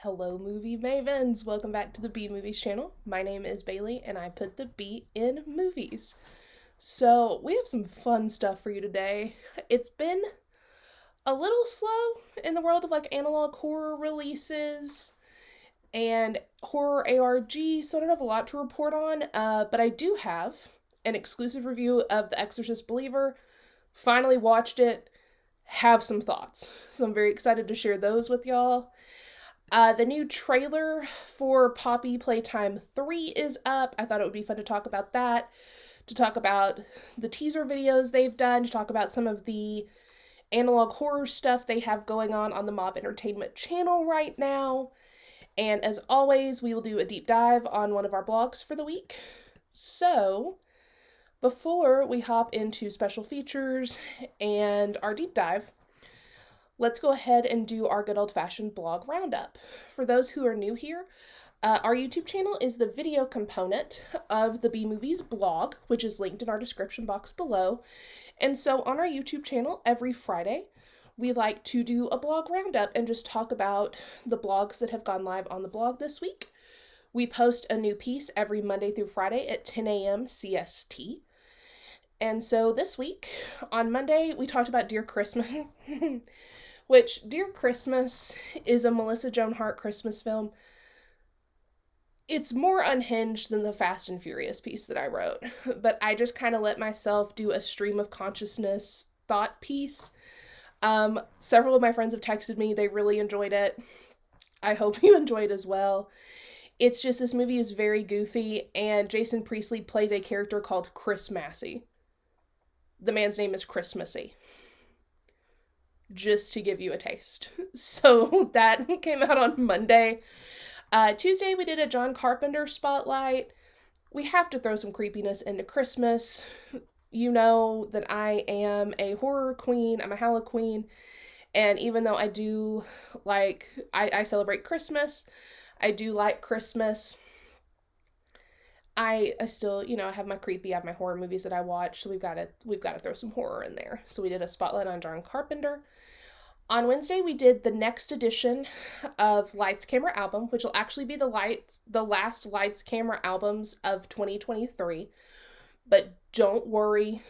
Hello, Movie Mavens! Welcome back to the B Movies channel. My name is Bailey, and I put the B in movies. So, we have some fun stuff for you today. It's been a little slow in the world of analog horror releases and horror ARG, so I don't have a lot to report on, but I do have an exclusive review of The Exorcist Believer. Finally watched it, have some thoughts. So, I'm very excited to share those with y'all. The new trailer for Poppy Playtime 3 is up. I thought it would be fun to talk about that, to talk about the teaser videos they've done, to talk about some of the analog horror stuff they have going on the Mob Entertainment channel right now. And as always, we will do a deep dive on one of our blogs for the week. So, before we hop into special features and our deep dive, let's go ahead and do our good old-fashioned blog roundup. For those who are new here, our YouTube channel is the video component of the bmovies.blog, which is linked in our description box below. And so on our YouTube channel, every Friday, we like to do a blog roundup and just talk about the blogs that have gone live on the blog this week. We post a new piece every Monday through Friday at 10 a.m. CST. And so this week, on Monday, we talked about Dear Christmas, which Dear Christmas is a Melissa Joan Hart Christmas film. It's more unhinged than the Fast and Furious piece that I wrote, but I just kind of let myself do a stream of consciousness thought piece. Several of my friends have texted me. They really enjoyed it. I hope you enjoyed as well. It's just, this movie is very goofy, and Jason Priestley plays a character called Chris Massey. The man's name is Chris Massey. Just to give you a taste. So that came out on Monday. Tuesday, we did a John Carpenter spotlight. We have to throw some creepiness into Christmas. You know that I am a horror queen. I'm a Halloween queen. And even though I do I celebrate Christmas, I do like Christmas, I still, I have my creepy, I have my horror movies that I watch, so we've got to throw some horror in there. So we did a spotlight on John Carpenter. On Wednesday, we did the next edition of Lights Camera Album, which will actually be the last Lights Camera albums of 2023. But don't worry,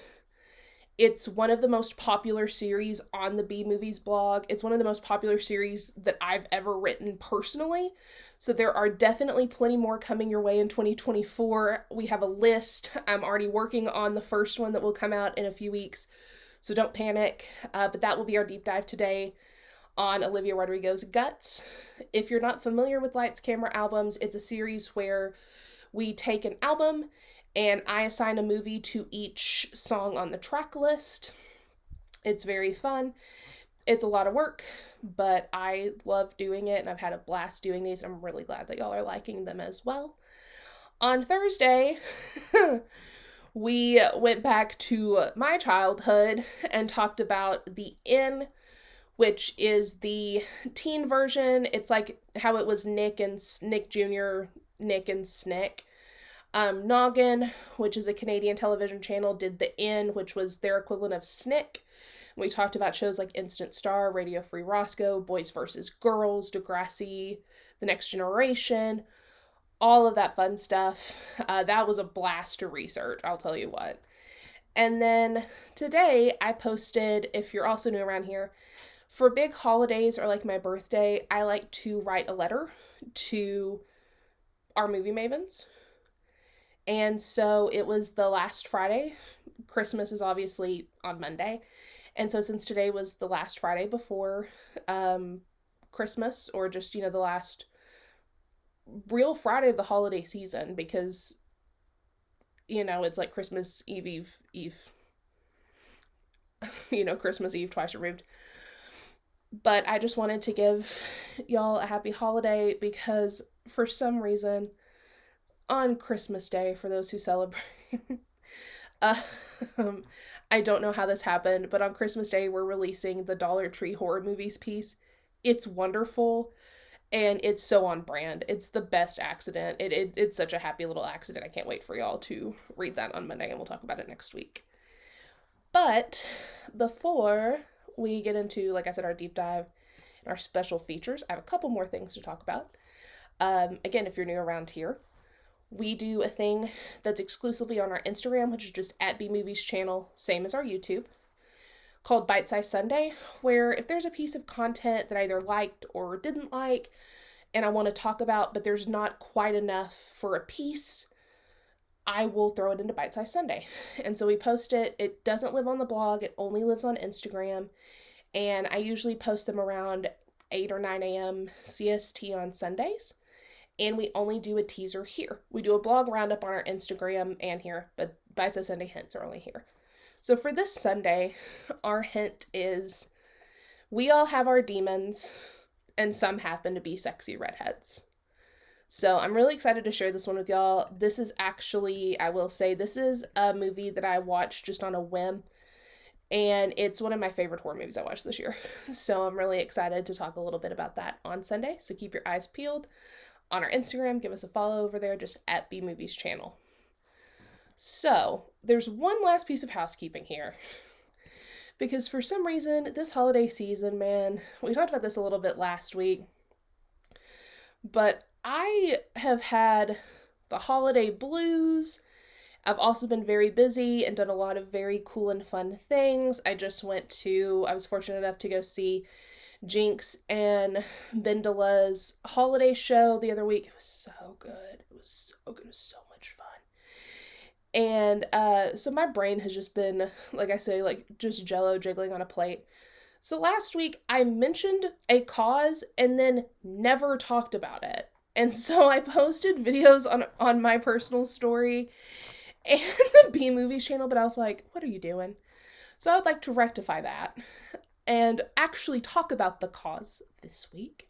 it's one of the most popular series on the B Movies blog. It's one of the most popular series that I've ever written personally. So there are definitely plenty more coming your way in 2024. We have a list. I'm already working on the first one that will come out in a few weeks. So don't panic. But that will be our deep dive today on Olivia Rodrigo's Guts. If you're not familiar with Lights Camera Albums, it's a series where we take an album and I assign a movie to each song on the track list. It's very fun. It's a lot of work, but I love doing it, and I've had a blast doing these. I'm really glad that y'all are liking them as well. On Thursday, we went back to my childhood and talked about The Inn, which is the teen version. It's like how it was Nick Jr., Nick and Snick. Noggin, which is a Canadian television channel, did The Inn, which was their equivalent of Snick. We talked about shows like Instant Star, Radio Free Roscoe, Boys vs. Girls, Degrassi, The Next Generation, all of that fun stuff. That was a blast to research, I'll tell you what. And then today I posted, if you're also new around here, for big holidays or like my birthday, I like to write a letter to our Movie Mavens. And so it was the last Friday. Christmas is obviously on Monday. And so since today was the last Friday before Christmas, or just, the last real Friday of the holiday season, because, it's like Christmas Eve. Christmas Eve twice removed. But I just wanted to give y'all a happy holiday because for some reason, on Christmas Day, for those who celebrate, I don't know how this happened, but on Christmas Day, we're releasing the Dollar Tree horror movies piece. It's wonderful, and it's so on brand. It's the best accident. It's such a happy little accident. I can't wait for y'all to read that on Monday, and we'll talk about it next week. But before we get into, like I said, our deep dive and our special features. I have a couple more things to talk about. Again, if you're new around here, we do a thing that's exclusively on our Instagram, which is just at bmovies channel, same as our YouTube, called Bite Size Sunday, where if there's a piece of content that I either liked or didn't like, and I want to talk about, but there's not quite enough for a piece, I will throw it into Bite Size Sunday. And so we post it. It doesn't live on the blog. It only lives on Instagram. And I usually post them around 8 or 9 a.m. CST on Sundays. And we only do a teaser here. We do a blog roundup on our Instagram and here, but Bite Size Sunday hints are only here. So for this Sunday, our hint is we all have our demons, and some happen to be sexy redheads. So I'm really excited to share this one with y'all. This is actually, I will say, this is a movie that I watched just on a whim. And it's one of my favorite horror movies I watched this year. So I'm really excited to talk a little bit about that on Sunday. So keep your eyes peeled on our Instagram. Give us a follow over there, just at bmovies channel. So there's one last piece of housekeeping here. Because for some reason, this holiday season, man, we talked about this a little bit last week, but I have had the holiday blues. I've also been very busy and done a lot of very cool and fun things. I was fortunate enough to go see Jinx and Bendela's holiday show the other week. It was so good. It was so much fun. And so my brain has just been, like I say, like just jello jiggling on a plate. So last week I mentioned a cause and then never talked about it. And so I posted videos on my personal story and the B Movies channel, but I was like, what are you doing? So I would like to rectify that and actually talk about the cause this week,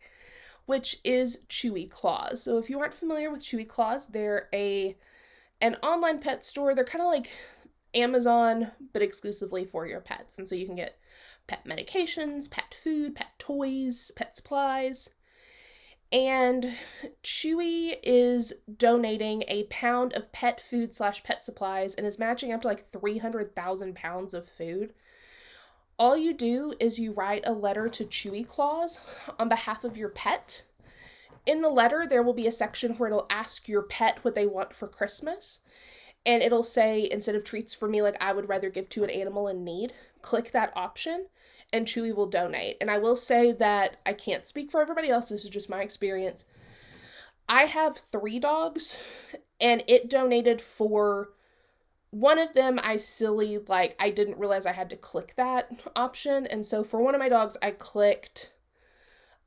which is Chewy Claws. So if you aren't familiar with Chewy Claws, they're an online pet store. They're kind of like Amazon, but exclusively for your pets. And so you can get pet medications, pet food, pet toys, pet supplies. And Chewy is donating a pound of pet food / pet supplies and is matching up to like 300,000 pounds of food. All you do is you write a letter to Chewy Claws on behalf of your pet. In the letter, there will be a section where it'll ask your pet what they want for Christmas. And it'll say, instead of treats for me, like I would rather give to an animal in need, click that option and Chewy will donate. And I will say that I can't speak for everybody else. This is just my experience. I have 3 dogs and it donated for one of them. I didn't realize I had to click that option. And so for one of my dogs, I clicked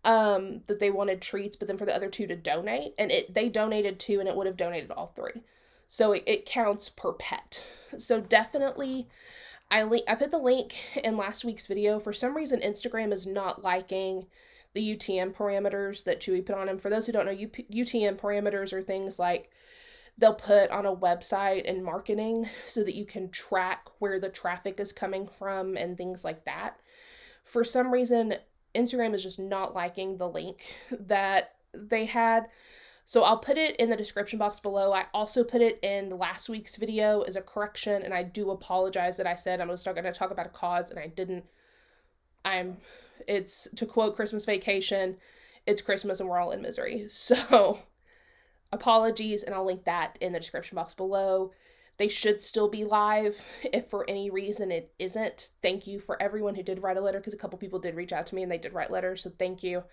that they wanted treats, but then for the other 2 to donate, and they donated 2 and it would have donated all 3. So it counts per pet. So definitely, I put the link in last week's video. For some reason, Instagram is not liking the UTM parameters that Chewy put on them. For those who don't know, UTM parameters are things like they'll put on a website and marketing so that you can track where the traffic is coming from and things like that. For some reason, Instagram is just not liking the link that they had. So I'll put it in the description box below. I also put it in last week's video as a correction, and I do apologize that I said I was not going to talk about a cause, and I didn't. It's, to quote Christmas Vacation, it's Christmas and we're all in misery. So apologies, and I'll link that in the description box below. They should still be live. If for any reason it isn't, thank you for everyone who did write a letter, because a couple people did reach out to me and they did write letters, so thank you.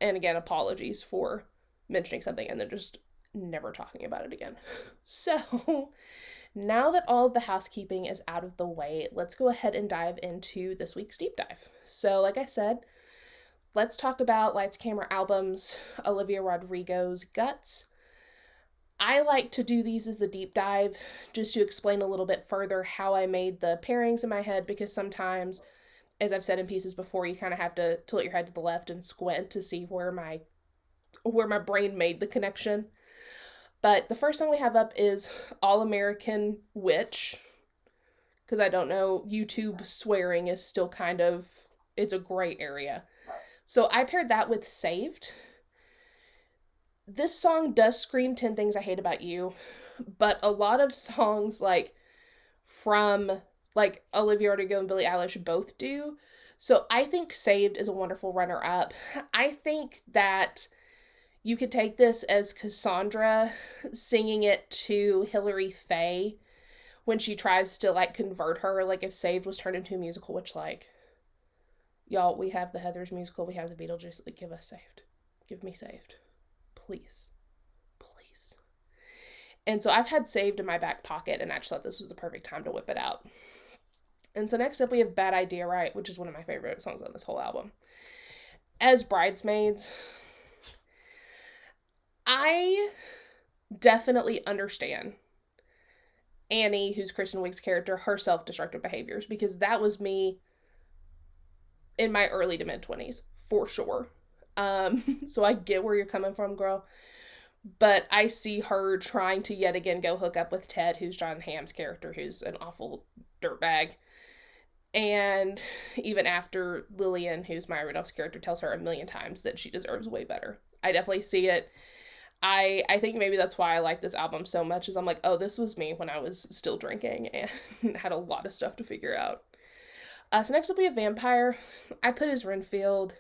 And again, apologies for mentioning something and then just never talking about it again. So now that all of the housekeeping is out of the way, let's go ahead and dive into this week's deep dive. So like I said, let's talk about Lights Camera Albums, Olivia Rodrigo's Guts. I like to do these as the deep dive just to explain a little bit further how I made the pairings in my head, because sometimes, as I've said in pieces before, you kind of have to tilt your head to the left and squint to see where my brain made the connection. But the first song we have up is All American Witch, because I don't know, YouTube swearing is still it's a gray area. So I paired that with Saved. This song does scream 10 Things I Hate About You, but a lot of songs from Olivia Rodrigo and Billie Eilish both do. So I think Saved is a wonderful runner-up. I think that you could take this as Cassandra singing it to Hilary Faye when she tries to, like, convert her, like, if Saved was turned into a musical, which, like, y'all, we have the Heathers musical, we have the Beetlejuice, like, give us Saved. Give me Saved. Please. Please. And so I've had Saved in my back pocket, and I just thought this was the perfect time to whip it out. And so next up we have Bad Idea Right, which is one of my favorite songs on this whole album. As Bridesmaids, I definitely understand Annie, who's Kristen Wiig's character, her self-destructive behaviors, because that was me in my early to mid-20s, for sure. So I get where you're coming from, girl. But I see her trying to yet again go hook up with Ted, who's John Hamm's character, who's an awful dirtbag. And even after Lillian, who's Maya Rudolph's character, tells her a million times that she deserves way better. I definitely see it. I think maybe that's why I like this album so much, is I'm like, oh, this was me when I was still drinking and had a lot of stuff to figure out. So next up we have Vampire. I put as Renfield.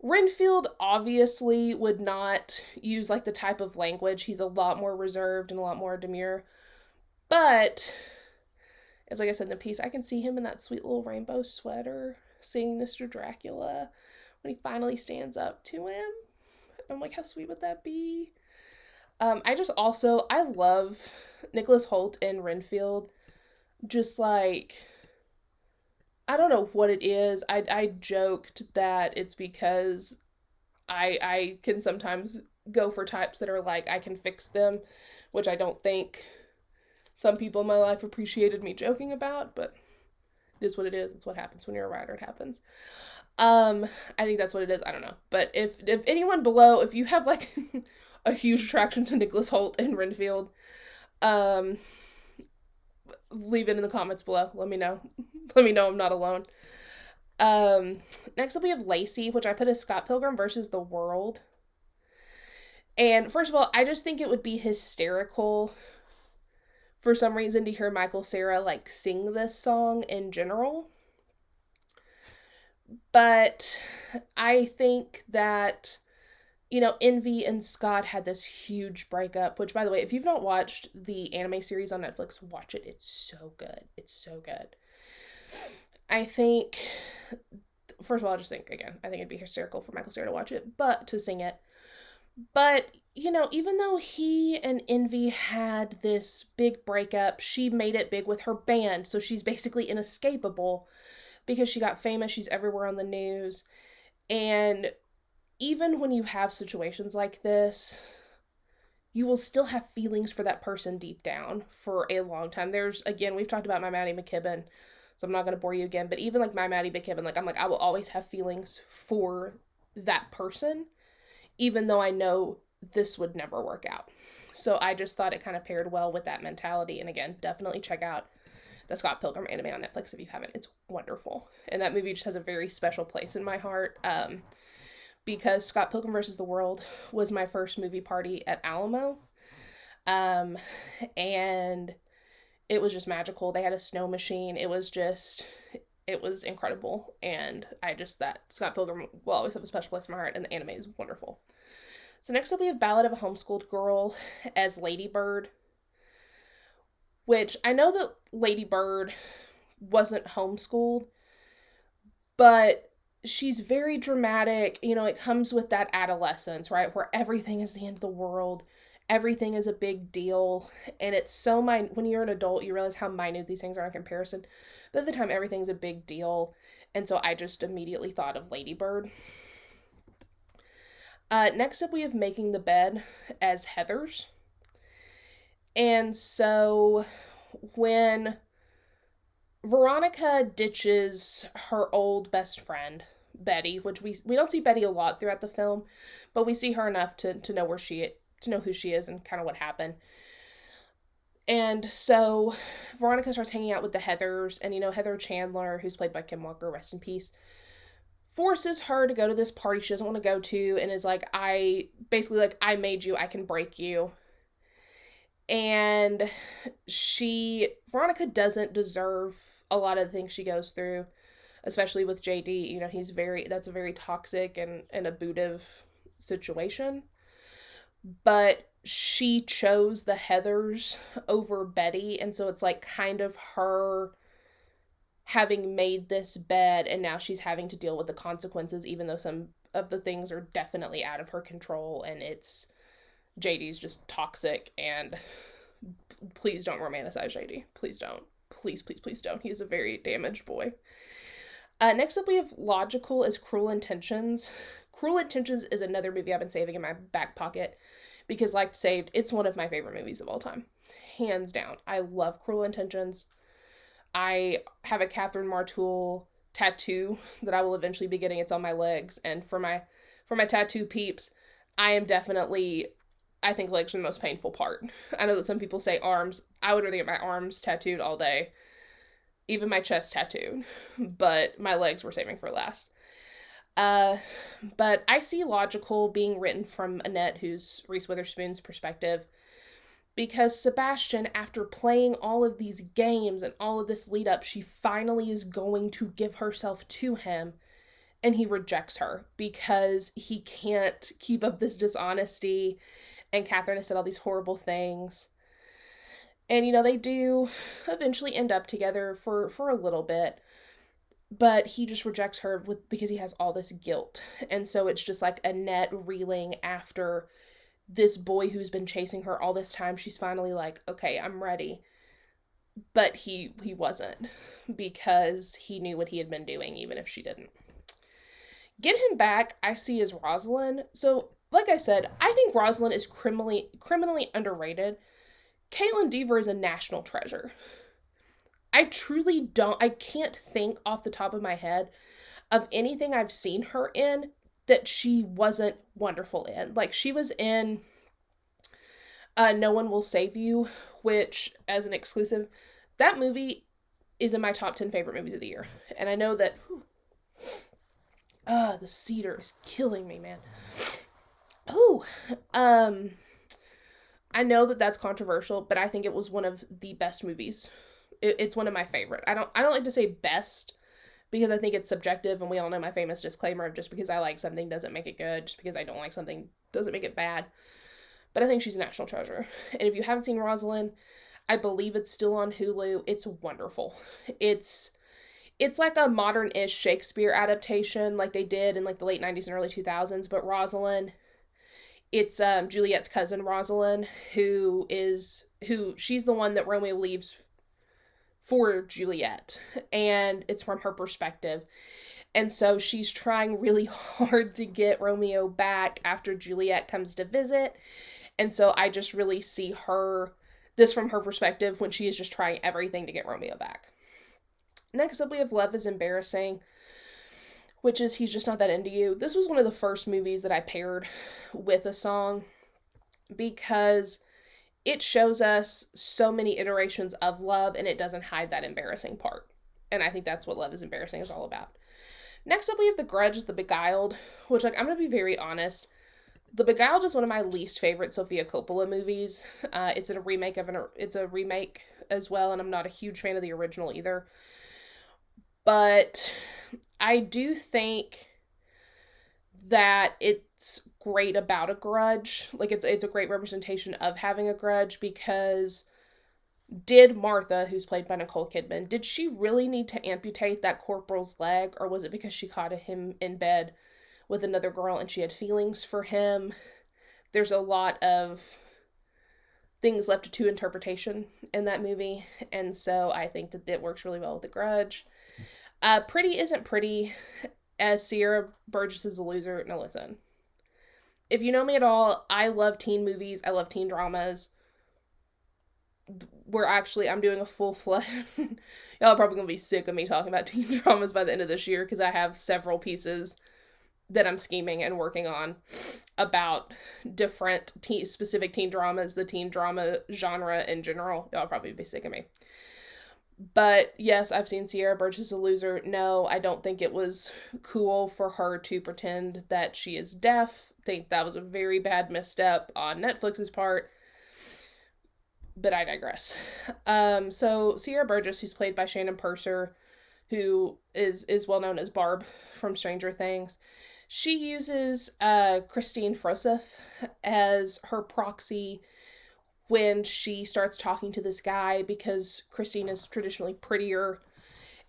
Renfield obviously would not use, like, the type of language. He's a lot more reserved and a lot more demure. But, as like I said in the piece, I can see him in that sweet little rainbow sweater singing Mr. Dracula when he finally stands up to him. I'm like, how sweet would that be? I love Nicholas Hoult and Renfield. Just, like, I don't know what it is. I joked that it's because I can sometimes go for types that are like, I can fix them, which I don't think some people in my life appreciated me joking about, but it is what it is. It's what happens when you're a writer. It happens. I think that's what it is. I don't know. But if anyone below, if you have, like, a huge attraction to Nicholas Hoult and Renfield, leave it in the comments below. Let me know. Let me know I'm not alone. Next up we have Lacey, which I put as Scott Pilgrim versus the World. And first of all, I just think it would be hysterical for some reason to hear Michael Cera, like, sing this song in general. But I think that, you know, Envy and Scott had this huge breakup, which, by the way, if you've not watched the anime series on Netflix, watch it. It's so good. It's so good. I think, first of all, I just think, again, I think it'd be hysterical for Michael Cera to watch it, but to sing it. But, you know, even though he and Envy had this big breakup, she made it big with her band, so she's basically inescapable because she got famous. She's everywhere on the news. And even when you have situations like this, you will still have feelings for that person deep down for a long time. Again, we've talked about My Maddie McKibben, so I'm not going to bore you again, but even, like, My Maddie McKibben, like, I will always have feelings for that person, even though I know this would never work out. So I just thought it kind of paired well with that mentality. And again, definitely check out the Scott Pilgrim anime on Netflix if you haven't. It's wonderful. And that movie just has a very special place in my heart, because Scott Pilgrim vs. the World was my first movie party at Alamo. And it was just magical. They had a snow machine. It was incredible. And that Scott Pilgrim will always have a special place in my heart, and the anime is wonderful. So next up we have Ballad of a Homeschooled Girl as Lady Bird, which I know that Lady Bird wasn't homeschooled, but she's very dramatic. You know, it comes with that adolescence, right, where everything is the end of the world. Everything is a big deal. And it's so when you're an adult, you realize how minute these things are in comparison. But at the time, everything's a big deal. And so I just immediately thought of Lady Bird. Next up, we have Making the Bed as Heathers. And so when Veronica ditches her old best friend, Betty, which we don't see Betty a lot throughout the film, but we see her enough to know who she is and kind of what happened. And so Veronica starts hanging out with the Heathers, and, you know, Heather Chandler, who's played by Kim Walker, rest in peace, forces her to go to this party she doesn't want to go to, and is like, I made you, I can break you. And Veronica doesn't deserve a lot of the things she goes through, especially with JD. You know, that's a very toxic and abusive situation. But she chose the Heathers over Betty, and so it's like kind of her having made this bed, and now she's having to deal with the consequences, even though some of the things are definitely out of her control, and it's JD's just toxic. And please don't romanticize JD. Please don't. Please don't. He is a very damaged boy. Next up, we have Logical as Cruel Intentions. Cruel Intentions is another movie I've been saving in my back pocket because, like Saved, it's one of my favorite movies of all time. Hands down. I love Cruel Intentions. I have a Catherine Martoul tattoo that I will eventually be getting. It's on my legs. And for my tattoo peeps, I think legs are the most painful part. I know that some people say arms. I would rather get my arms tattooed all day. Even my chest tattooed. But my legs we're saving for last. But I see Logical being written from Annette, who's Reese Witherspoon's perspective, because Sebastian, after playing all of these games and all of this lead up, she finally is going to give herself to him, and he rejects her because he can't keep up this dishonesty, and Catherine has said all these horrible things. And, you know, they do eventually end up together for a little bit, but he just rejects her because he has all this guilt. And so it's just like Annette reeling after this boy who's been chasing her all this time. She's finally like, okay, I'm ready. But he wasn't, because he knew what he had been doing, even if she didn't. Get Him Back, I see as Rosalind. So, like I said, I think Rosalind is criminally underrated. Caitlin Dever is a national treasure. I can't think off the top of my head of anything I've seen her in that she wasn't wonderful in. Like, she was in No One Will Save You, which, as an exclusive, that movie is in my top 10 favorite movies of the year. And I know that, the cedar is killing me, man. I know that that's controversial, but I think it was one of the best movies. It's one of my favorite. I don't like to say best, because I think it's subjective, and we all know my famous disclaimer of just because I like something doesn't make it good, just because I don't like something doesn't make it bad. But I think she's a national treasure. And if you haven't seen Rosalind, I believe it's still on Hulu. It's wonderful. It's like a modern-ish Shakespeare adaptation like they did in like the late 90s and early 2000s, but Rosalind, it's Juliet's cousin Rosalind, she's the one that Romeo leaves for Juliet, and it's from her perspective. And so she's trying really hard to get Romeo back after Juliet comes to visit. And so I just really see this from her perspective, when she is just trying everything to get Romeo back. Next up, we have Love is Embarrassing, which is He's Just Not That Into You. This was one of the first movies that I paired with a song, because it shows us so many iterations of love, and it doesn't hide that embarrassing part. And I think that's what Love is Embarrassing is all about. Next up, we have The Grudge is The Beguiled, which, like, I'm going to be very honest. The Beguiled is one of my least favorite Sofia Coppola movies. It's a remake as well, and I'm not a huge fan of the original either. But I do think that it's great about a grudge. Like, it's a great representation of having a grudge, because did Martha, who's played by Nicole Kidman, did she really need to amputate that corporal's leg, or was it because she caught him in bed with another girl and she had feelings for him? There's a lot of things left to interpretation in that movie, and so I think that it works really well with The Grudge. Pretty Isn't Pretty, as Sierra Burgess is a loser. Now listen, if you know me at all, I love teen movies, I love teen dramas. I'm doing a full-fledged, y'all are probably going to be sick of me talking about teen dramas by the end of this year, because I have several pieces that I'm scheming and working on about different specific teen dramas, the teen drama genre in general. Y'all probably be sick of me. But yes, I've seen Sierra Burgess a loser. No, I don't think it was cool for her to pretend that she is deaf. I think that was a very bad misstep on Netflix's part. But I digress. So Sierra Burgess, who's played by Shannon Purser, who is well known as Barb from Stranger Things. She uses Christine Froseth as her proxy when she starts talking to this guy, because Christine is traditionally prettier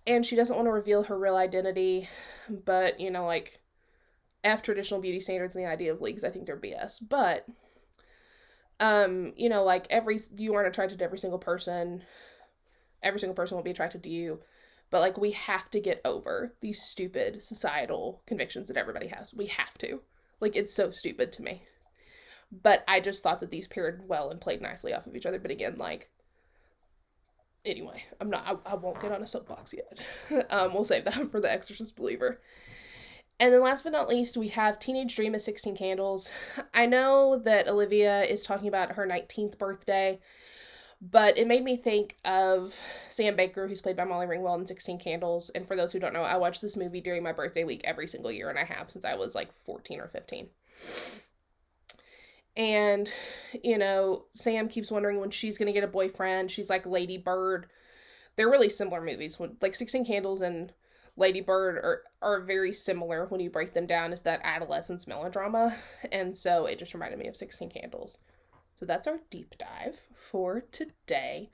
and she doesn't want to reveal her real identity, but, you know, like, F traditional beauty standards and the idea of leagues, I think they're BS. But, you know, like, you aren't attracted to every single person will be attracted to you, but, like, we have to get over these stupid societal convictions that everybody has. We have to. Like, it's so stupid to me. But I just thought that these paired well and played nicely off of each other. But again, like, anyway, I won't get on a soapbox yet. We'll save that for the Exorcist believer. And then last but not least, we have Teenage Dream of 16 Candles. I know that Olivia is talking about her 19th birthday, but it made me think of Sam Baker, who's played by Molly Ringwald in 16 Candles. And for those who don't know, I watch this movie during my birthday week every single year, and I have since I was like 14 or 15. And, you know, Sam keeps wondering when she's going to get a boyfriend. She's like Lady Bird. They're really similar movies. Like 16 Candles and Lady Bird are very similar when you break them down as that adolescence melodrama. And so it just reminded me of 16 Candles. So that's our deep dive for today.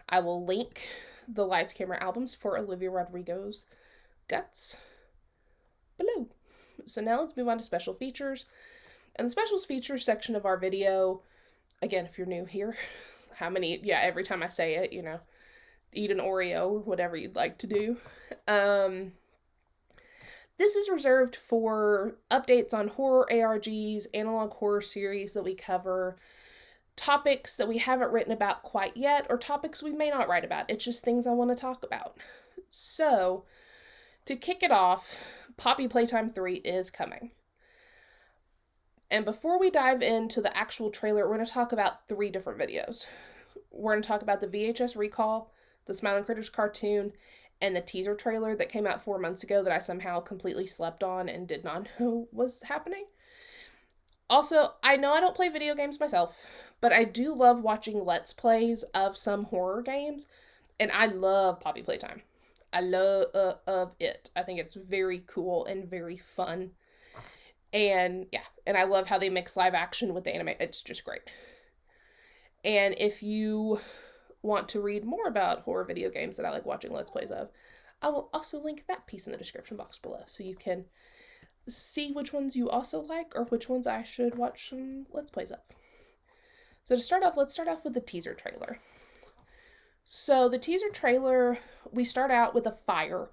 I will link the Lights Camera albums for Olivia Rodrigo's Guts below. So now let's move on to special features. And the specials features section of our video, again, if you're new here, every time I say it, you know, eat an Oreo or whatever you'd like to do. This is reserved for updates on horror ARGs, analog horror series that we cover, topics that we haven't written about quite yet, or topics we may not write about. It's just things I want to talk about. So, to kick it off, Poppy Playtime 3 is coming. And before we dive into the actual trailer, we're going to talk about 3 different videos. We're going to talk about the VHS recall, the Smiling Critters cartoon, and the teaser trailer that came out 4 months ago that I somehow completely slept on and did not know was happening. Also, I know I don't play video games myself, but I do love watching Let's Plays of some horror games, and I love Poppy Playtime. I love it. I think it's very cool and very fun. And yeah, and I love how they mix live action with the anime. It's just great. And if you want to read more about horror video games that I like watching Let's Plays of, I will also link that piece in the description box below, so you can see which ones you also like or which ones I should watch some Let's Plays of. So to start off, let's start off with the teaser trailer. So the teaser trailer, we start out with a fire,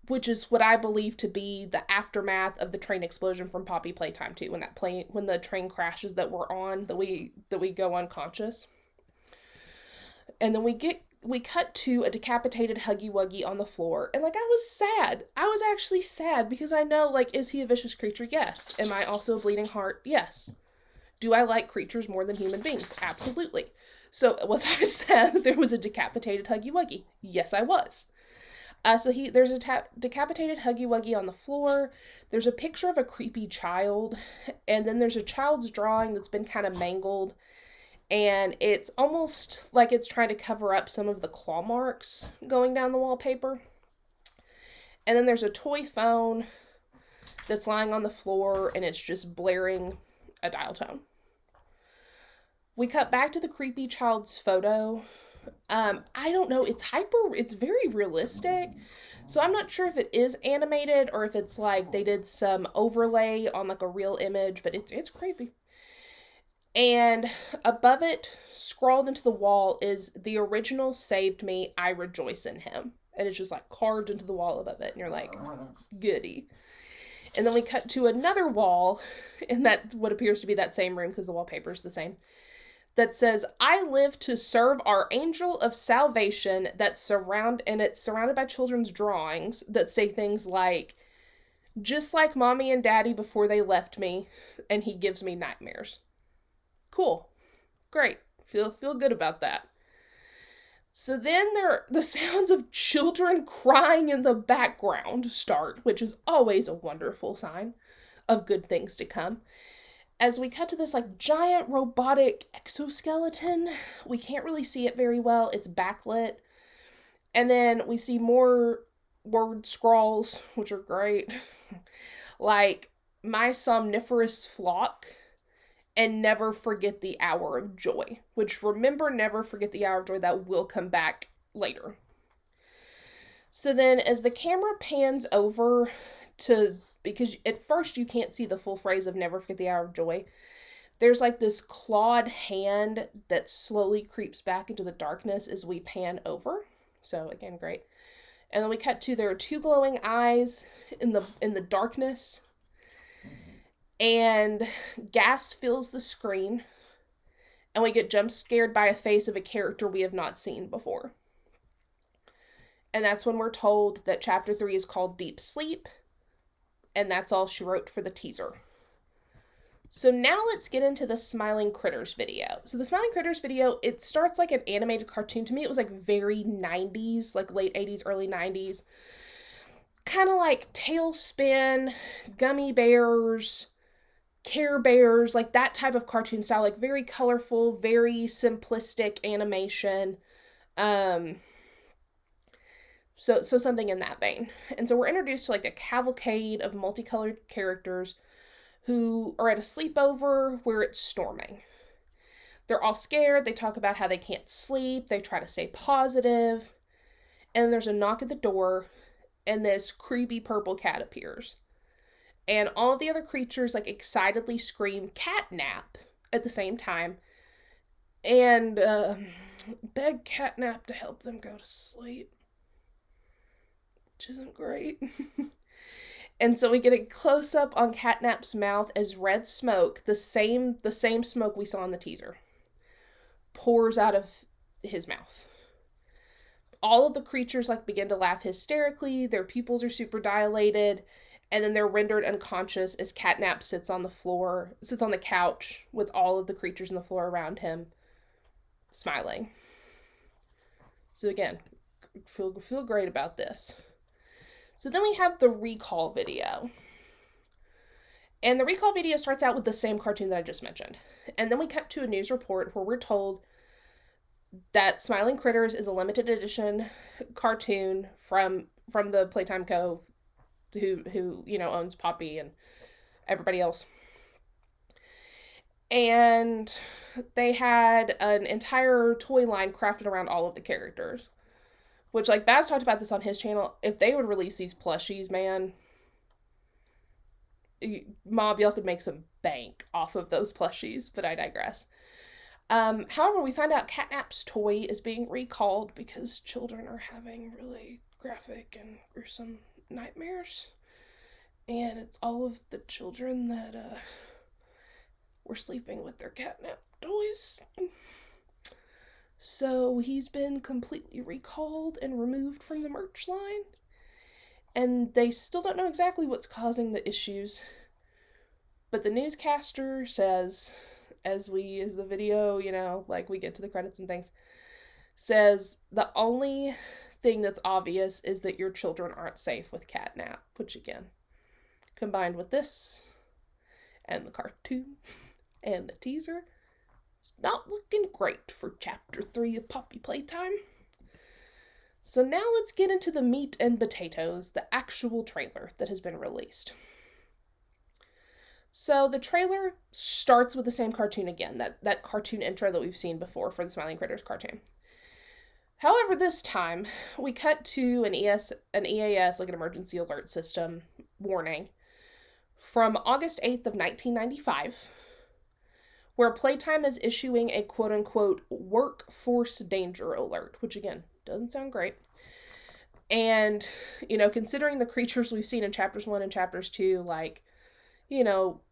which is what I believe to be the aftermath of the train explosion from Poppy Playtime 2, when the train crashes that we're on, that we go unconscious. And then we cut to a decapitated Huggy Wuggy on the floor, and like, I was sad. I was actually sad because I know, like, is he a vicious creature? Yes. Am I also a bleeding heart? Yes. Do I like creatures more than human beings? Absolutely. So was I sad that there was a decapitated Huggy Wuggy? Yes, I was. So there's a decapitated Huggy Wuggy on the floor. There's a picture of a creepy child. And then there's a child's drawing that's been kind of mangled. And it's almost like it's trying to cover up some of the claw marks going down the wallpaper. And then there's a toy phone that's lying on the floor, and it's just blaring a dial tone. We cut back to the creepy child's photo. I don't know, it's very realistic, so I'm not sure if it is animated or if it's like they did some overlay on like a real image, but it's creepy. And above it, scrawled into the wall, is "The original saved me, I rejoice in him." And it's just like carved into the wall above it, and you're like, goody. And then we cut to another wall in that what appears to be that same room, because the wallpaper's the same, that says, "I live to serve our angel of salvation," it's surrounded by children's drawings that say things like, "Just like mommy and daddy before they left me, and he gives me nightmares." Cool. Great. Feel good about that. So then the sounds of children crying in the background start, which is always a wonderful sign of good things to come. As we cut to this like giant robotic exoskeleton, we can't really see it very well. It's backlit. And then we see more word scrawls, which are great. Like, my somniferous flock and never forget the hour of joy, which remember, never forget the hour of joy, that will come back later. So then as the camera pans over to, because at first you can't see the full phrase of never forget the hour of joy, there's like this clawed hand that slowly creeps back into the darkness as we pan over. So again, great. And then we cut to, there are two glowing eyes in the darkness, and gas fills the screen, and we get jump scared by a face of a character we have not seen before. And that's when we're told that chapter 3 is called Deep Sleep, and that's all she wrote for the teaser. So now let's get into the Smiling Critters video. So the Smiling Critters video, it starts like an animated cartoon. To me, it was like very 90s, like late 80s, early 90s. Kind of like Tailspin, Gummy Bears, Care Bears, like that type of cartoon style, like very colorful, very simplistic animation. So something in that vein. And so we're introduced to like a cavalcade of multicolored characters who are at a sleepover where it's storming. They're all scared. They talk about how they can't sleep. They try to stay positive. And there's a knock at the door, and this creepy purple cat appears. And all of the other creatures like excitedly scream catnap at the same time and beg Catnap to help them go to sleep, which isn't great. And so we get a close-up on Catnap's mouth as red smoke, the same smoke we saw in the teaser, pours out of his mouth. All of the creatures like begin to laugh hysterically. Their pupils are super dilated, and then they're rendered unconscious as Catnap sits on the couch with all of the creatures on the floor around him, smiling. So again, feel great about this. So then we have the recall video. And the recall video starts out with the same cartoon that I just mentioned. And then we cut to a news report where we're told that Smiling Critters is a limited edition cartoon from the Playtime Co. who owns Poppy and everybody else. And they had an entire toy line crafted around all of the characters. Which, like, Baz talked about this on his channel. If they would release these plushies, man, Mob, y'all could make some bank off of those plushies, but I digress. However, we find out Catnap's toy is being recalled because children are having really graphic and gruesome nightmares. And it's all of the children that were sleeping with their Catnap toys. So he's been completely recalled and removed from the merch line. And they still don't know exactly what's causing the issues. But the newscaster says, as the video, like we get to the credits and things, says the only thing that's obvious is that your children aren't safe with Catnap. Which again, combined with this, and the cartoon, and the teaser, it's not looking great for chapter 3 of Poppy Playtime. So now let's get into the meat and potatoes, the actual trailer that has been released. So the trailer starts with the same cartoon again, that cartoon intro that we've seen before for the Smiling Critters cartoon. However, this time, we cut to an EAS, like an emergency alert system, warning from August 8th of 1995, where Playtime is issuing a quote-unquote workforce danger alert, which again, doesn't sound great. And, considering the creatures we've seen in chapters 1 and chapters 2, like,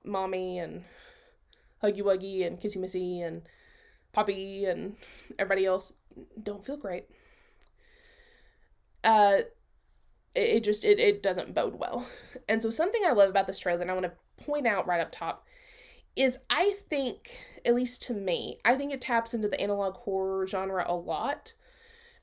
Mommy and Huggy Wuggy and Kissy Missy and Poppy and everybody else, don't feel great. It doesn't bode well. And so something I love about this trailer, and I want to point out right up top, is I think, at least to me, I think it taps into the analog horror genre a lot,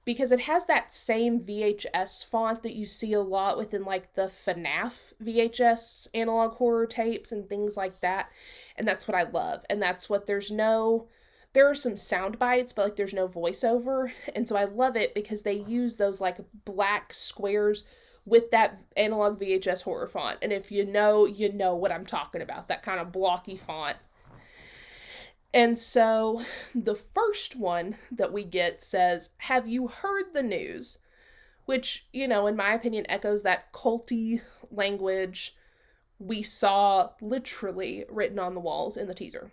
because it has that same VHS font that you see a lot within, like, the FNAF VHS analog horror tapes and things like that, and that's what I love, and that's what there are some sound bites, but, like, there's no voiceover, and so I love it because they use those, like, black squares with that analog VHS horror font. And if you know what I'm talking about, that kind of blocky font. And so the first one that we get says, "Have you heard the news?" Which, in my opinion, echoes that culty language we saw literally written on the walls in the teaser.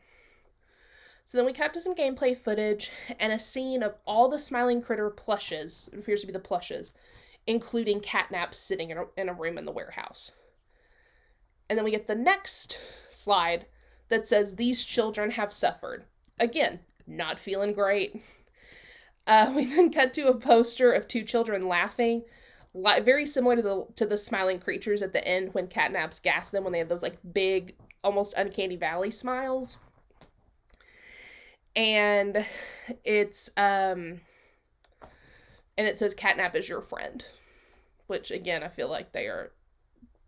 So then we cut to some gameplay footage and a scene of all the Smiling Critter plushes, it appears to be the plushes, including Catnap sitting in a room in the warehouse. And then we get the next slide that says, "These children have suffered." Again, not feeling great. We then cut to a poster of two children laughing, very similar to the smiling creatures at the end when Catnaps gas them when they have those like big, almost uncanny valley smiles. And it's and it says, "Catnap is your friend," which again I feel like they are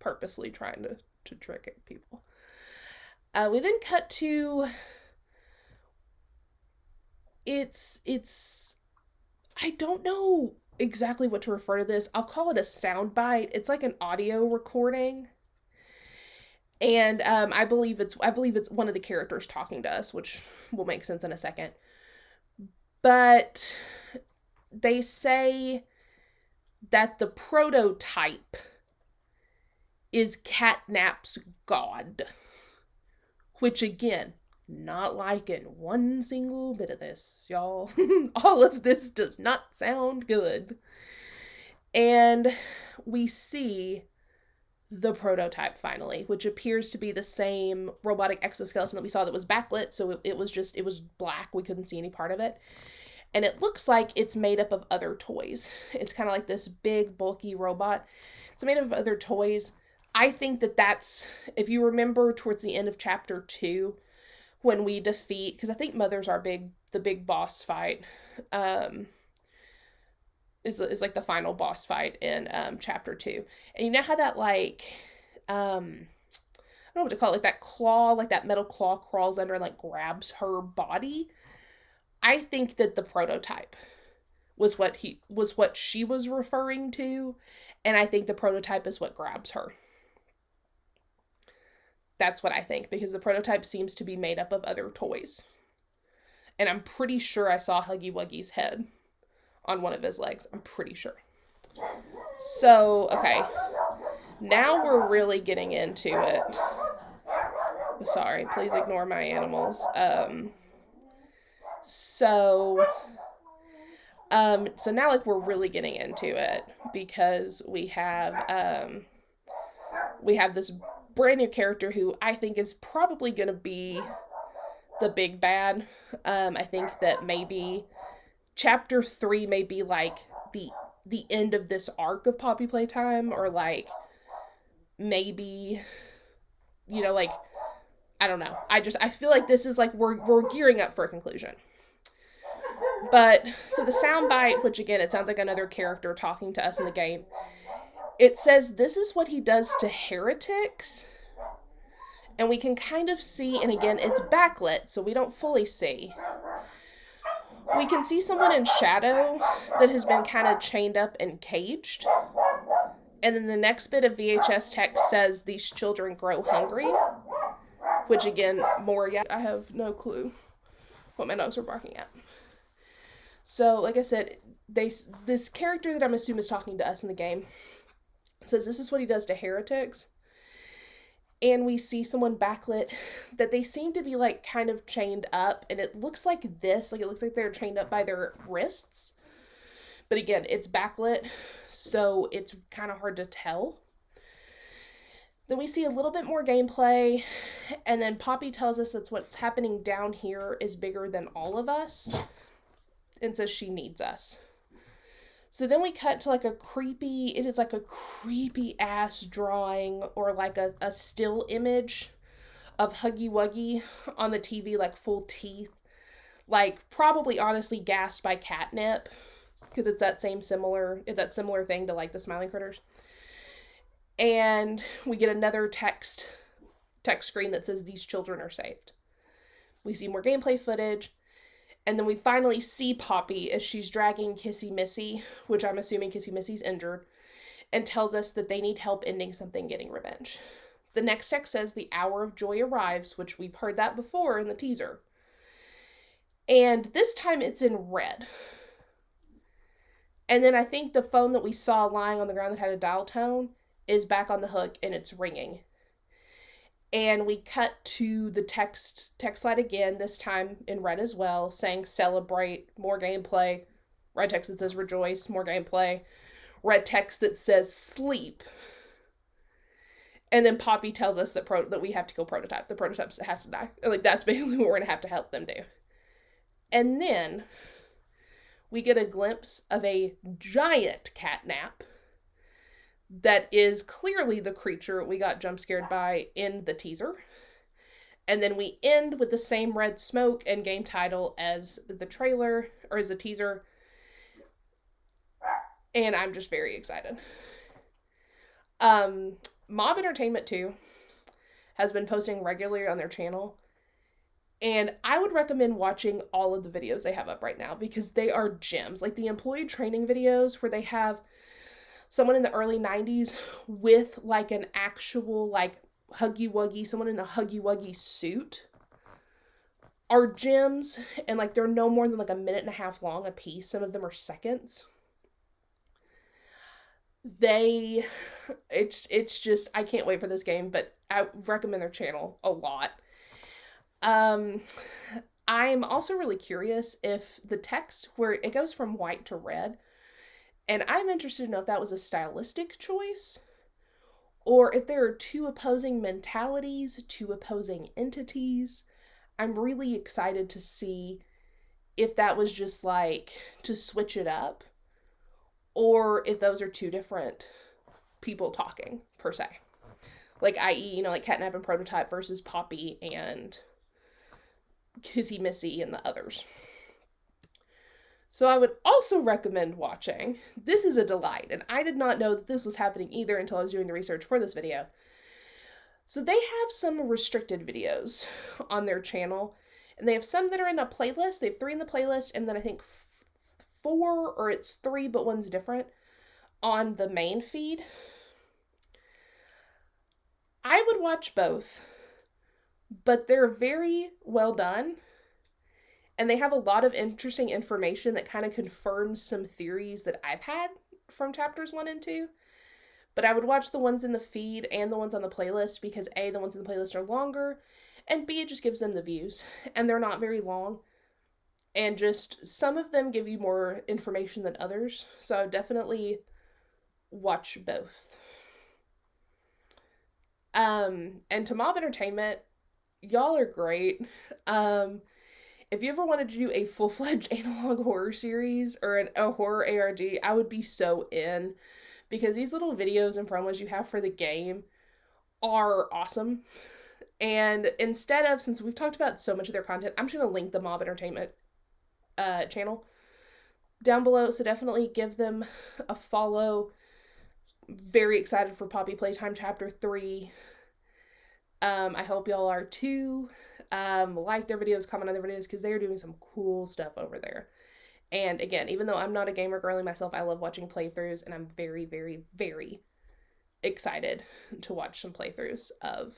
purposely trying to trick people. We then cut to it's I don't know exactly what to refer to this. I'll call it a soundbite. It's like an audio recording. And I believe it's one of the characters talking to us, which will make sense in a second. But they say that the prototype is Catnap's god. Which again, not liking one single bit of this, y'all. All of this does not sound good. And we see the prototype finally, which appears to be the same robotic exoskeleton that we saw that was backlit, so it was black, we couldn't see any part of it. And it looks like it's made up of other toys. It's kind of like this big, bulky robot. It's made up of other toys. I think that's, if you remember towards the end of chapter 2, when we defeat, because I think Mother's the big boss fight, is like the final boss fight in chapter 2. And you know how that like, I don't know what to call it, like that claw, like that metal claw crawls under and like grabs her body? I think that the prototype was what she was referring to, and I think the prototype is what grabs her. That's what I think, because the prototype seems to be made up of other toys. And I'm pretty sure I saw Huggy Wuggy's head on one of his legs. I'm pretty sure. So, okay. Now we're really getting into it. Sorry, please ignore my animals. So now like we're really getting into it, because we have this brand new character who I think is probably going to be the big bad. I think that maybe chapter 3 may be like the end of this arc of Poppy Playtime, or like maybe, like, I don't know. I feel like this is like we're gearing up for a conclusion. But so the soundbite, which again it sounds like another character talking to us in the game, it says, "This is what he does to heretics." And we can kind of see, and again, it's backlit, so we don't fully see. We can see someone in shadow that has been kind of chained up and caged. And then the next bit of VHS text says, "These children grow hungry." Which again, I have no clue what my dogs were barking at. So, like I said, this character that I'm assuming is talking to us in the game says, "This is what he does to heretics." And we see someone backlit that they seem to be like kind of chained up, and it looks like this, like it looks like they're chained up by their wrists. But again, it's backlit, so it's kind of hard to tell. Then we see a little bit more gameplay, and then Poppy tells us that what's happening down here is bigger than all of us, and says she needs us. So then we cut to like a creepy ass drawing, or like a still image of Huggy Wuggy on the TV, like full teeth, like probably honestly gassed by catnip, because it's that similar thing to like the Smiling Critters. And we get another text screen that says, "These children are saved." We see more gameplay footage. And then we finally see Poppy as she's dragging Kissy Missy, which I'm assuming Kissy Missy's injured. and tells us that they need help ending something, getting revenge. The next text says the hour of joy arrives, which we've heard that before in the teaser. And this time it's in red. And then I think the phone that we saw lying on the ground that had a dial tone is back on the hook and it's ringing. And we cut to the text slide again, this time in red as well, saying celebrate, more gameplay. Red text that says rejoice, more gameplay. Red text that says sleep. And then Poppy tells us that we have to kill Prototype. The Prototype has to die. Like, that's basically what we're going to have to help them do. And then we get a glimpse of a giant catnap that is clearly the creature we got jump scared by in the teaser. And then we end with the same red smoke and game title as the trailer, or as the teaser. And I'm just very excited. Mob Entertainment 2 has been posting regularly on their channel. And I would recommend watching all of the videos they have up right now because they are gems. Like the employee training videos where they have someone in the early 90s with like an actual like Huggy Wuggy, someone in a Huggy Wuggy suit are gems. And like they're no more than like a minute and a half long a piece. Some of them are seconds. It's just, I can't wait for this game, but I recommend their channel a lot. I'm also really curious if the text where it goes from white to red, and I'm interested to know if that was a stylistic choice or if there are two opposing mentalities, two opposing entities. I'm really excited to see if that was just like to switch it up or if those are two different people talking per se. Like, i.e., like Catnap and Prototype versus Poppy and Kizzy Missy and the others. So I would also recommend watching. This is a delight, and I did not know that this was happening either until I was doing the research for this video. So they have some restricted videos on their channel, and they have some that are in a playlist. They have 3 in the playlist, and then I think 4, or it's 3, but one's different, on the main feed. I would watch both, but they're very well done. And they have a lot of interesting information that kind of confirms some theories that I've had from chapters 1 and 2. But I would watch the ones in the feed and the ones on the playlist because A, the ones in the playlist are longer, and B, it just gives them the views. And they're not very long. And just some of them give you more information than others. So I would definitely watch both. And to Mob Entertainment, y'all are great. If you ever wanted to do a full-fledged analog horror series or a horror ARG, I would be so in. Because these little videos and promos you have for the game are awesome. And instead of, since we've talked about so much of their content, I'm just going to link the Mob Entertainment channel down below. So definitely give them a follow. Very excited for Poppy Playtime Chapter 3. I hope y'all are too. Like their videos, comment on their videos, because they're doing some cool stuff over there. And again, even though I'm not a gamer girly myself, I love watching playthroughs, and I'm very, very, very excited to watch some playthroughs of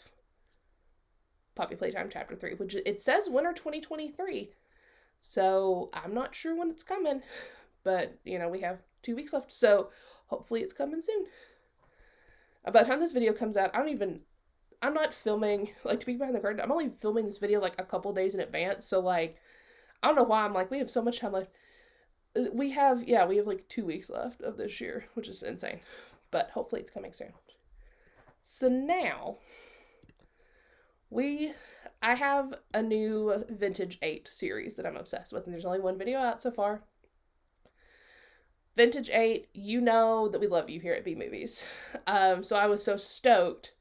Poppy Playtime Chapter 3, which it says winter 2023. So I'm not sure when it's coming, but we have 2 weeks left, so hopefully it's coming soon. By the time this video comes out, I'm not filming, like, to be behind the curtain, I'm only filming this video, like, a couple days in advance, so, like, I don't know why I'm like, we have so much time left. We have, like, 2 weeks left of this year, which is insane, but hopefully it's coming soon. So now, I have a new Vintage 8 series that I'm obsessed with, and there's only one video out so far. Vintage 8, you know that we love you here at bmovies. So I was so stoked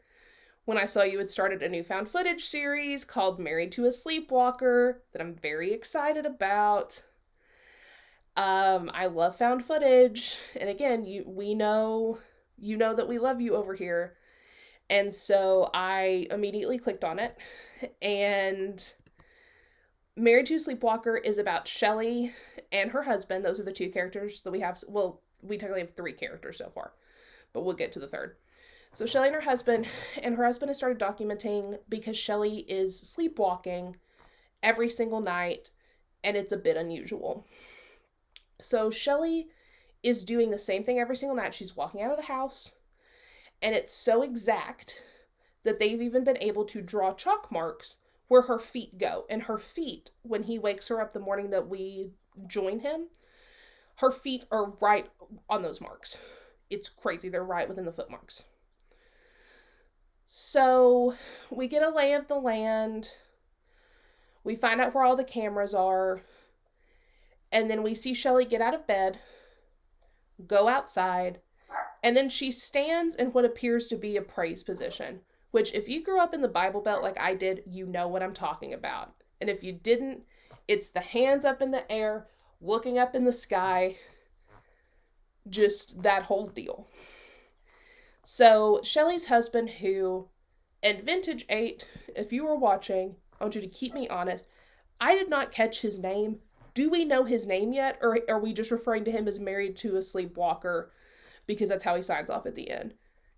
when I saw you had started a new found footage series called Married to a Sleepwalker that I'm very excited about. I love found footage, and again, you know that we love you over here. And so I immediately clicked on it, and Married to a Sleepwalker is about Shelley and her husband. Those are the 2 characters that we have. Well, we technically have 3 characters so far. but we'll get to the third. So Shelly and her husband has started documenting because Shelly is sleepwalking every single night, and it's a bit unusual. So Shelly is doing the same thing every single night. She's walking out of the house, and it's so exact that they've even been able to draw chalk marks where her feet go. And her feet, when he wakes her up the morning that we join him, her feet are right on those marks. It's crazy. They're right within the foot marks. So we get a lay of the land. We find out where all the cameras are. And then we see Shelly get out of bed, go outside, and then she stands in what appears to be a praise position, which if you grew up in the Bible Belt like I did, you know what I'm talking about. And if you didn't, it's the hands up in the air, looking up in the sky, just that whole deal. So Shelly's husband, who, and Vintage 8, if you were watching, I want you to keep me honest, I did not catch his name. Do we know his name yet? Or are we just referring to him as married to a sleepwalker because that's how he signs off at the end?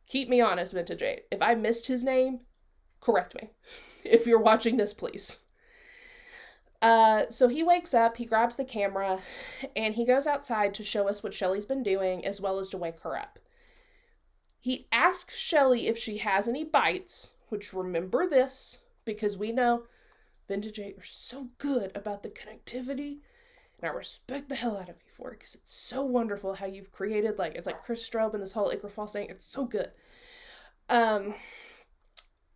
Keep me honest, Vintage 8. If I missed his name, correct me. If you're watching this, please. So he wakes up, he grabs the camera, and he goes outside to show us what Shelly's been doing, as well as to wake her up. He asks Shelly if she has any bites, which remember this, because we know Vintage 8 are so good about the connectivity, and I respect the hell out of you for it, because it's so wonderful how you've created, like, it's like Chris Strobe and this whole Icar Falls thing, it's so good.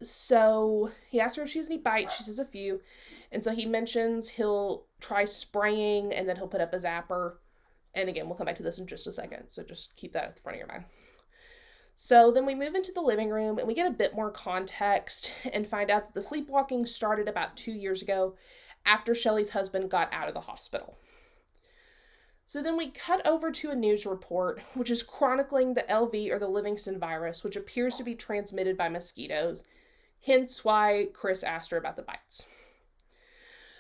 So he asks her if she has any bites, she says a few, and so he mentions he'll try spraying, and then he'll put up a zapper, and again, we'll come back to this in just a second, so just keep that at the front of your mind. So then we move into the living room, and we get a bit more context, and find out that the sleepwalking started about 2 years ago, after Shelly's husband got out of the hospital. So then we cut over to a news report, which is chronicling the LV, or the Livingston virus, which appears to be transmitted by mosquitoes, hence why Chris asked her about the bites.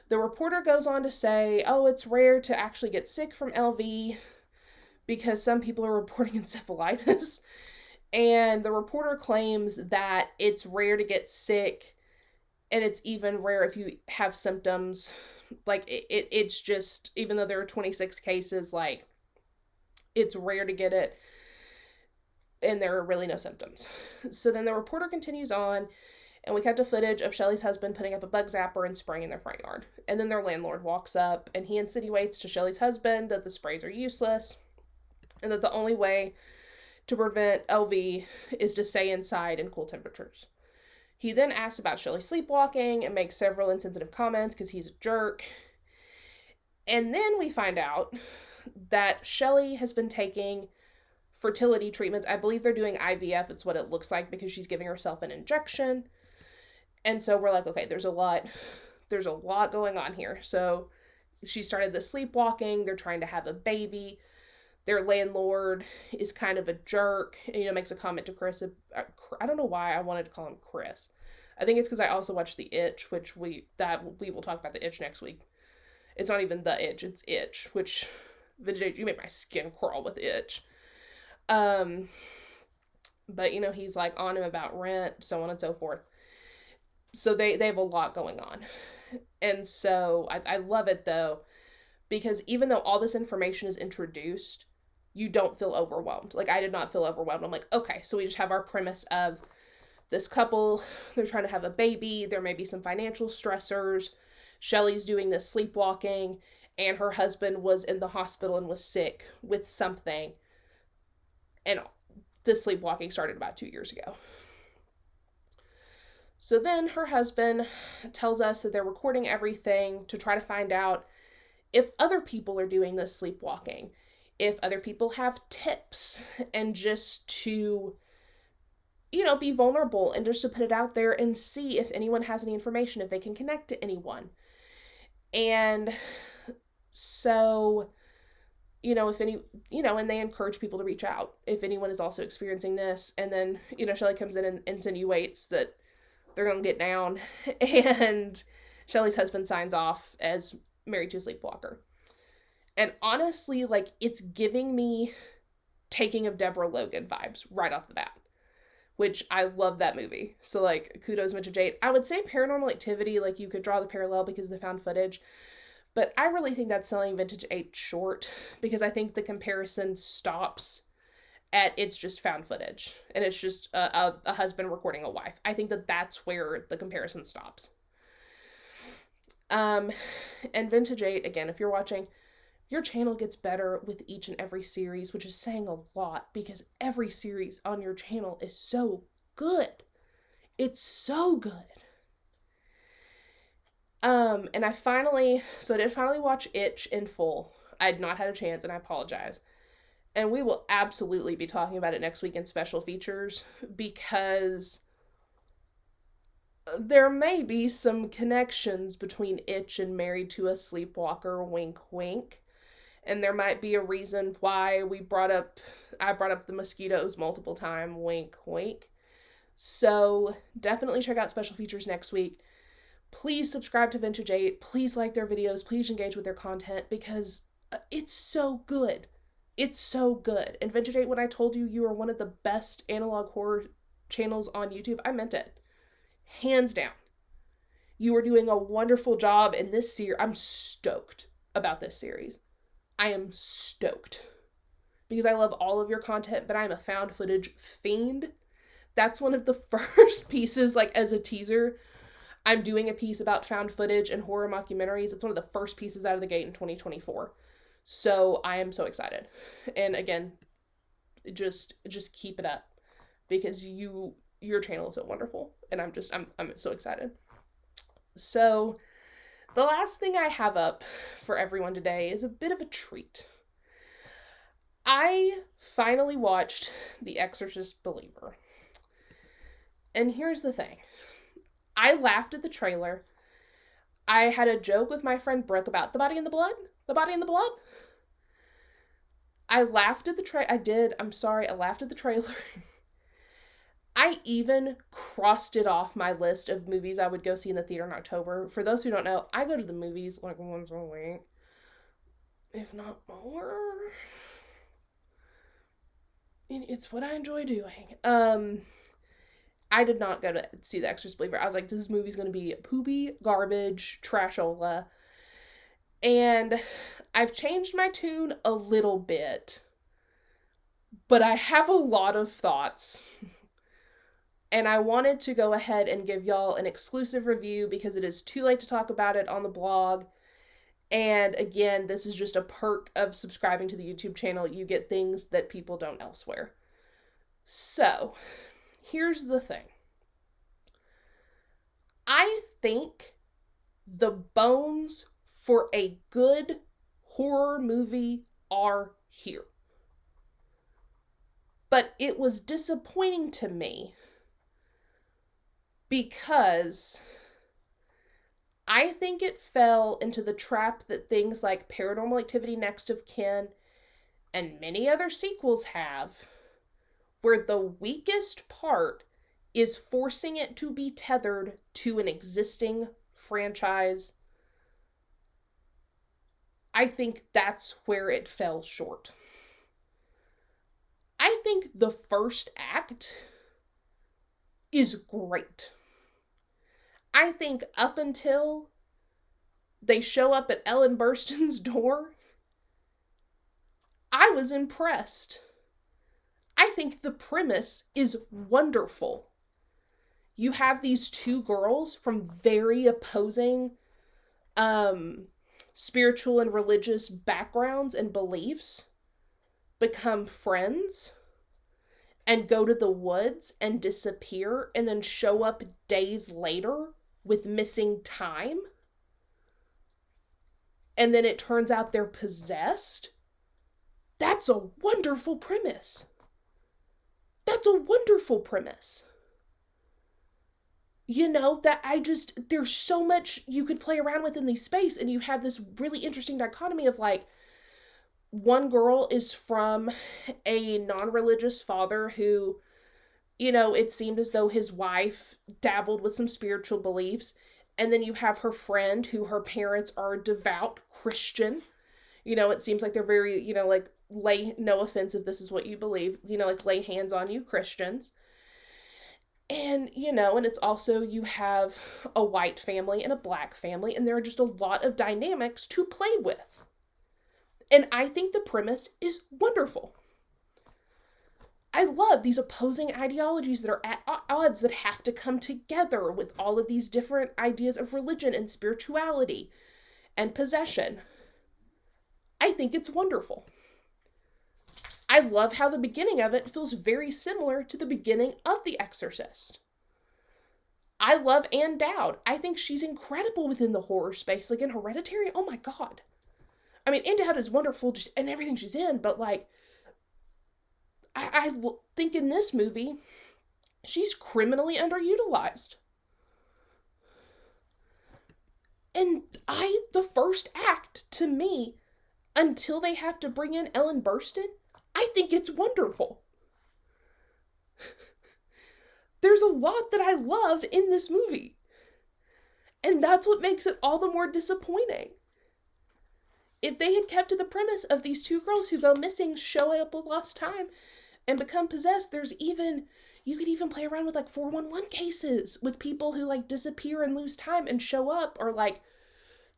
The reporter goes on to say, oh, it's rare to actually get sick from LV, because some people are reporting encephalitis, and the reporter claims that it's rare to get sick, and it's even rare if you have symptoms. Like, it's just, even though there are 26 cases, like, it's rare to get it, and there are really no symptoms. So then the reporter continues on, and we cut to footage of Shelly's husband putting up a bug zapper and spraying in their front yard. And then their landlord walks up, and he insinuates to Shelly's husband that the sprays are useless, and that the only way to prevent LV is to stay inside in cool temperatures. He then asks about Shelly sleepwalking and makes several insensitive comments because he's a jerk. And then we find out that Shelly has been taking fertility treatments. I believe they're doing IVF. It's what it looks like, because she's giving herself an injection. And so we're like, okay, there's a lot going on here. So she started the sleepwalking. They're trying to have a baby. Their landlord is kind of a jerk, and, makes a comment to Chris. I don't know why I wanted to call him Chris. I think it's because I also watched The Itch, which we will talk about The Itch next week. It's not even The Itch, it's Itch, which, Vintage, you make my skin crawl with Itch. But, he's, like, on him about rent, so on and so forth. So they have a lot going on. And so I love it, though, because even though all this information is introduced, you don't feel overwhelmed. Like, I did not feel overwhelmed. I'm like, okay, so we just have our premise of this couple, they're trying to have a baby, there may be some financial stressors, Shelly's doing this sleepwalking, and her husband was in the hospital and was sick with something, and this sleepwalking started about 2 years ago. So then her husband tells us that they're recording everything to try to find out if other people are doing this sleepwalking, if other people have tips, and just to, be vulnerable, and just to put it out there and see if anyone has any information, if they can connect to anyone. And so, if any, and they encourage people to reach out if anyone is also experiencing this. And then, Shelly comes in and insinuates that they're going to get down, and Shelly's husband signs off as married to a sleepwalker. And honestly, like, it's giving me Taking of Deborah Logan vibes right off the bat, which I love that movie. So, like, kudos Vintage 8. I would say Paranormal Activity, like, you could draw the parallel because of the found footage, but I really think that's selling Vintage 8 short, because I think the comparison stops at it's just found footage, and it's just a husband recording a wife. I think that that's where the comparison stops. And Vintage 8, again, if you're watching, your channel gets better with each and every series, which is saying a lot, because every series on your channel is so good. It's so good. And I did finally watch Itch in full. I had not had a chance, and I apologize. And we will absolutely be talking about it next week in special features, because there may be some connections between Itch and Married to a Sleepwalker, wink wink. And there might be a reason why I brought up the mosquitoes multiple times, wink wink. So definitely check out special features next week. Please subscribe to Vintage 8. Please like their videos. Please engage with their content, because it's so good. It's so good. And Vintage 8, when I told you you are one of the best analog horror channels on YouTube, I meant it. Hands down. You are doing a wonderful job in this series. I'm stoked about this series. I am stoked. Because I love all of your content, but I'm a found footage fiend. That's one of the first pieces, like, as a teaser. I'm doing a piece about found footage and horror mockumentaries. It's one of the first pieces out of the gate in 2024. So I am so excited. And again, just keep it up, because your channel is so wonderful, and I'm so excited. So the last thing I have up for everyone today is a bit of a treat. I finally watched The Exorcist Believer. And here's the thing. I laughed at the trailer. I had a joke with my friend Brooke about the body and the blood. The body and the blood. I laughed at the trailer. I laughed at the trailer. I even crossed it off my list of movies I would go see in the theater in October. For those who don't know, I go to the movies like once a week, if not more. It's what I enjoy doing. I did not go to see The Exorcist Believer. I was like, this movie's going to be poopy, garbage, trashola. And I've changed my tune a little bit, but I have a lot of thoughts. And I wanted to go ahead and give y'all an exclusive review, because it is too late to talk about it on the blog. And again, this is just a perk of subscribing to the YouTube channel. You get things that people don't elsewhere. So, here's the thing. I think the bones for a good horror movie are here. But it was disappointing to me, because I think it fell into the trap that things like Paranormal Activity Next of Kin and many other sequels have, where the weakest part is forcing it to be tethered to an existing franchise. I think that's where it fell short. I think the first act is great. I think up until they show up at Ellen Burstyn's door, I was impressed. I think the premise is wonderful. You have these two girls from very opposing spiritual and religious backgrounds and beliefs become friends and go to the woods and disappear, and then show up days later with missing time. And then it turns out they're possessed. That's a wonderful premise. That's a wonderful premise. You know, there's so much you could play around with in the space, and you have this really interesting dichotomy of, like, one girl is from a non-religious father who, you know, it seemed as though his wife dabbled with some spiritual beliefs. And then you have her friend who her parents are devout Christian. You know, it seems like they're very, you know, like no offense if this is what you believe, like lay hands on you Christians. And, and it's also, you have a white family and a black family, and there are just a lot of dynamics to play with. And I think the premise is wonderful. I love these opposing ideologies that are at odds that have to come together with all of these different ideas of religion and spirituality and possession. I think it's wonderful. I love how the beginning of it feels very similar to the beginning of The Exorcist. I love Ann Dowd. I think she's incredible within the horror space. Like in Hereditary, oh my god. I mean, Ann Dowd is wonderful just in everything she's in, but like, I think in this movie, she's criminally underutilized. And the first act, to me, until they have to bring in Ellen Burstyn, I think it's wonderful. There's a lot that I love in this movie. And that's what makes it all the more disappointing. If they had kept to the premise of these two girls who go missing, show up with lost time, and become possessed, you could even play around with like 411 cases with people who like disappear and lose time and show up, or like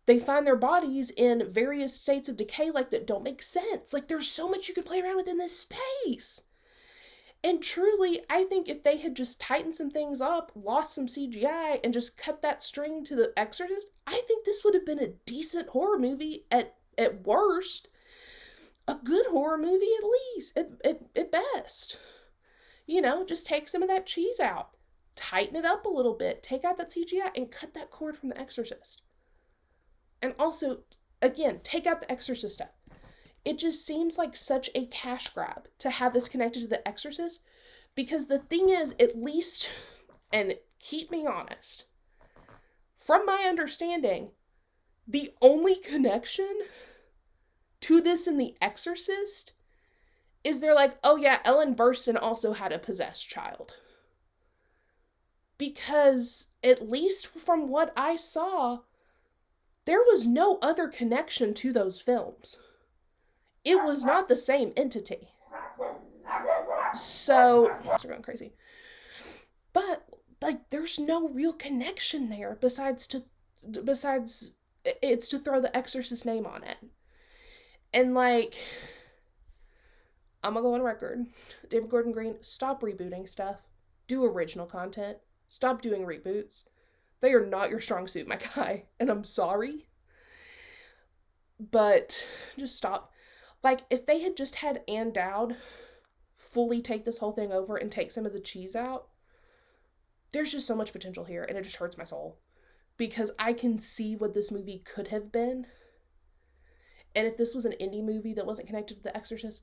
they find their bodies in various states of decay like that don't make sense. Like there's so much you could play around with in this space. And truly, I think if they had just tightened some things up, lost some CGI, and just cut that string to The Exorcist, I think this would have been a decent horror movie at worst. A good horror movie at least, at best. Just take some of that cheese out. Tighten it up a little bit. Take out that CGI and cut that cord from The Exorcist. And also, again, take out The Exorcist stuff. It just seems like such a cash grab to have this connected to The Exorcist, because the thing is, at least, and keep me honest, from my understanding, the only connection to this in The Exorcist is they're like, oh yeah, Ellen Burstyn also had a possessed child. Because, at least from what I saw, there was no other connection to those films. It was not the same entity. So, they're going crazy. But, like, there's no real connection there besides it's to throw The Exorcist name on it. And, like, I'm gonna go on record. David Gordon Green, stop rebooting stuff. Do original content. Stop doing reboots. They are not your strong suit, my guy. And I'm sorry. But just stop. Like, if they had just had Ann Dowd fully take this whole thing over and take some of the cheese out, there's just so much potential here, and it just hurts my soul. Because I can see what this movie could have been. And if this was an indie movie that wasn't connected to The Exorcist,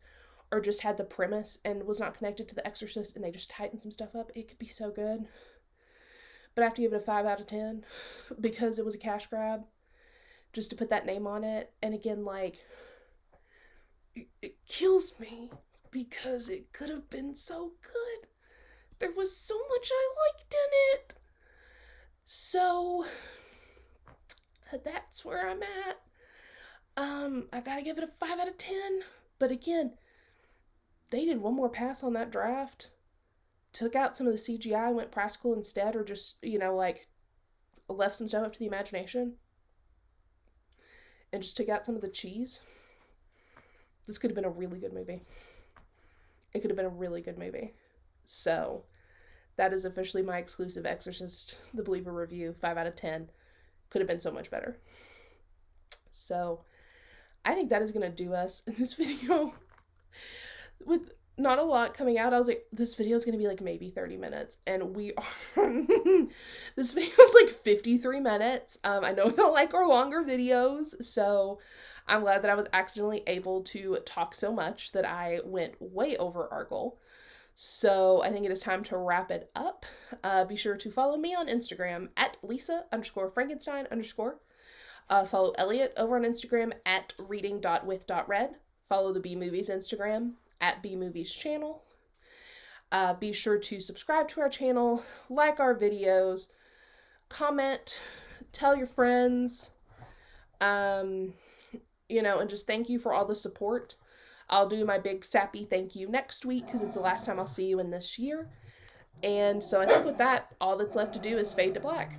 or just had the premise and was not connected to The Exorcist, and they just tightened some stuff up, it could be so good. But I have to give it a 5 out of 10, because it was a cash grab, just to put that name on it. And again, like, it kills me, because it could have been so good. There was so much I liked in it. So, that's where I'm at. I gotta give it a 5 out of 10. But again, they did one more pass on that draft. Took out some of the CGI, went practical instead, or just, like, left some stuff up to the imagination. And just took out some of the cheese. This could have been a really good movie. It could have been a really good movie. So, that is officially my exclusive Exorcist The Believer review, 5 out of 10. Could have been so much better. So, I think that is going to do us in this video. With not a lot coming out, I was like, this video is going to be like maybe 30 minutes. And we are... This video is like 53 minutes. I know we don't like our longer videos, so I'm glad that I was accidentally able to talk so much that I went way over our goal. So I think it is time to wrap it up. Be sure to follow me on Instagram at Lisa_Frankenstein_. Follow Elliot over on Instagram at reading.with.red. Follow the bmovies Instagram at bmovies channel. Be sure to subscribe to our channel, like our videos, comment, tell your friends, and just thank you for all the support. I'll do my big sappy thank you next week because it's the last time I'll see you in this year. And so I think with that, all that's left to do is fade to black.